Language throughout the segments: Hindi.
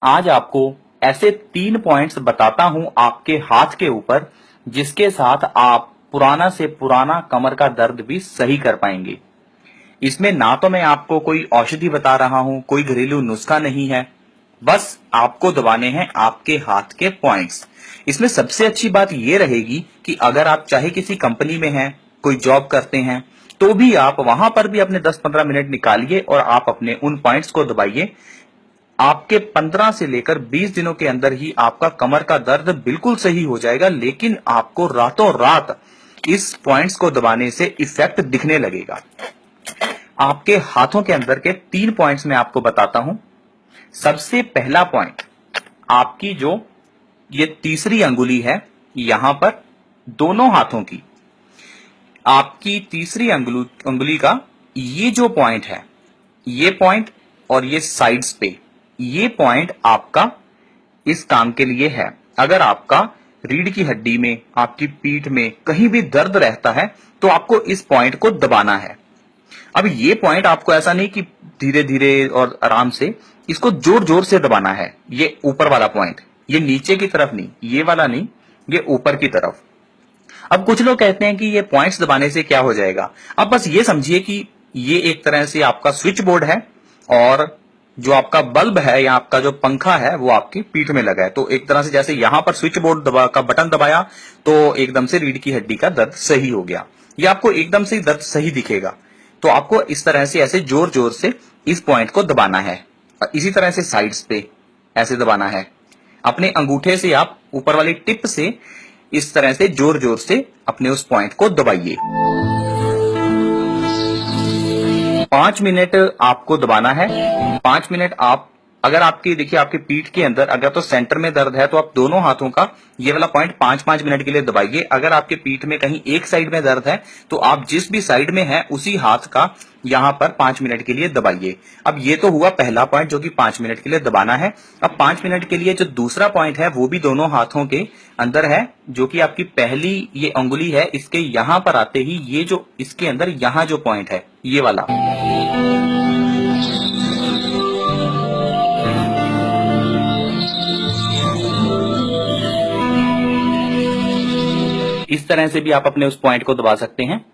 आज आपको ऐसे 3 पॉइंट्स बताता हूं आपके हाथ के ऊपर, जिसके साथ आप पुराना से पुराना कमर का दर्द भी सही कर पाएंगे। इसमें ना तो मैं आपको कोई औषधि बता रहा हूं, कोई घरेलू नुस्खा नहीं है, बस आपको दबाने हैं आपके हाथ के पॉइंट्स। इसमें सबसे अच्छी बात यह रहेगी कि अगर आप चाहे किसी कंपनी में हैं, कोई जॉब करते हैं, तो भी आप वहां पर भी अपने 10-15 मिनट निकालिए और आप अपने उन पॉइंट्स को दबाइए। आपके 15 से लेकर 20 दिनों के अंदर ही आपका कमर का दर्द बिल्कुल सही हो जाएगा, लेकिन आपको रातों रात इस पॉइंट्स को दबाने से इफेक्ट दिखने लगेगा। आपके हाथों के अंदर के 3 पॉइंट्स मैं आपको बताता हूं। सबसे पहला पॉइंट, आपकी जो ये तीसरी अंगुली है, यहां पर दोनों हाथों की आपकी तीसरी अंगुली का ये जो पॉइंट है, ये पॉइंट और ये साइड्स पे, ये पॉइंट आपका इस काम के लिए है। अगर आपका रीढ़ की हड्डी में, आपकी पीठ में कहीं भी दर्द रहता है, तो आपको इस पॉइंट को दबाना है। अब ये पॉइंट आपको ऐसा नहीं कि धीरे धीरे और आराम से, इसको जोर जोर से दबाना है। ये ऊपर वाला पॉइंट, ये नीचे की तरफ नहीं, ये वाला नहीं, ये ऊपर की तरफ। अब कुछ लोग कहते हैं कि ये पॉइंट्स दबाने से क्या हो जाएगा। अब बस ये समझिए कि ये एक तरह से आपका स्विच बोर्ड है और जो आपका बल्ब है या आपका जो पंखा है वो आपकी पीठ में लगा है। तो एक तरह से जैसे यहां पर स्विच बोर्ड का बटन दबाया तो एकदम से रीढ़ की हड्डी का दर्द सही हो गया, या आपको एकदम से दर्द सही दिखेगा। तो आपको इस तरह से ऐसे जोर जोर से इस पॉइंट को दबाना है, और इसी तरह से साइड्स पे ऐसे दबाना है। अपने अंगूठे से आप ऊपर वाली टिप से इस तरह से जोर जोर से अपने उस पॉइंट को दबाइए। 5 मिनट आपको दबाना है। 5 मिनट आप, अगर आपकी देखिए आपकी पीठ के अंदर अगर तो सेंटर में दर्द है, तो आप दोनों हाथों का ये वाला पॉइंट 5-5 मिनट के लिए दबाइए। अगर आपके पीठ में कहीं एक साइड में दर्द है, तो आप जिस भी साइड में है उसी हाथ का यहां पर 5 मिनट के लिए दबाइए। अब ये तो हुआ पहला पॉइंट जो कि 5 मिनट के लिए दबाना है। अब 5 मिनट के लिए जो दूसरा पॉइंट है वो भी दोनों हाथों के अंदर है, जो कि आपकी पहली ये अंगुली है, इसके यहां पर आते ही ये जो इसके अंदर यहां जो पॉइंट है, ये वाला। इस तरह से भी आप अपने उस पॉइंट को दबा सकते हैं।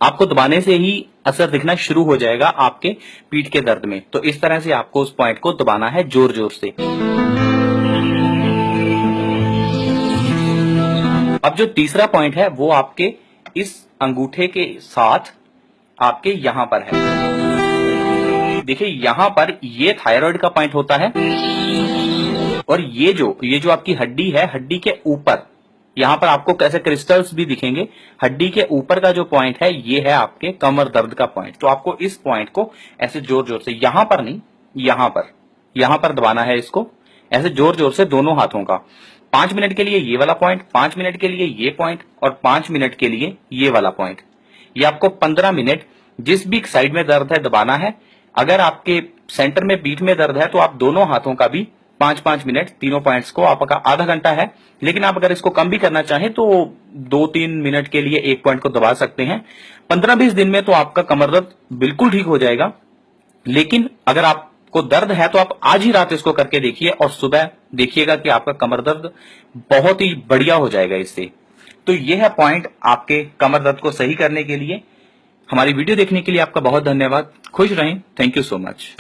आपको दबाने से ही असर दिखना शुरू हो जाएगा आपके पीठ के दर्द में। तो इस तरह से आपको उस पॉइंट को दबाना है जोर जोर से। अब जो तीसरा पॉइंट है वो आपके इस अंगूठे के साथ आपके यहां पर है। देखिए यहां पर ये थायराइड का पॉइंट होता है, और ये जो आपकी हड्डी है, हड्डी के ऊपर यहां पर आपको कैसे क्रिस्टल्स भी दिखेंगे। हड्डी के ऊपर का जो पॉइंट है ये है आपके कमर दर्द का पॉइंट। तो आपको इस पॉइंट को ऐसे जोर जोर से, यहां पर नहीं, यहां पर दबाना है इसको ऐसे जोर जोर से दोनों हाथों का। 5 मिनट के लिए ये वाला पॉइंट, 5 मिनट के लिए ये पॉइंट, और 5 मिनट के लिए ये वाला पॉइंट। ये आपको 15 मिनट जिस भी साइड में दर्द है दबाना है। अगर आपके सेंटर में पीठ में दर्द है तो आप दोनों हाथों का भी 5-5 मिनट, तीनों पॉइंट्स को, आपका आधा घंटा है। लेकिन आप अगर इसको कम भी करना चाहें तो 2-3 मिनट के लिए एक पॉइंट को दबा सकते हैं। 15-20 दिन में तो आपका कमर दर्द बिल्कुल ठीक हो जाएगा। लेकिन अगर आपको दर्द है तो आप आज ही रात इसको करके देखिए और सुबह देखिएगा कि आपका कमर दर्द बहुत ही बढ़िया हो जाएगा इससे। तो यह है पॉइंट आपके कमर दर्द को सही करने के लिए। हमारी वीडियो देखने के लिए आपका बहुत धन्यवाद। खुश रहें। Thank you so much.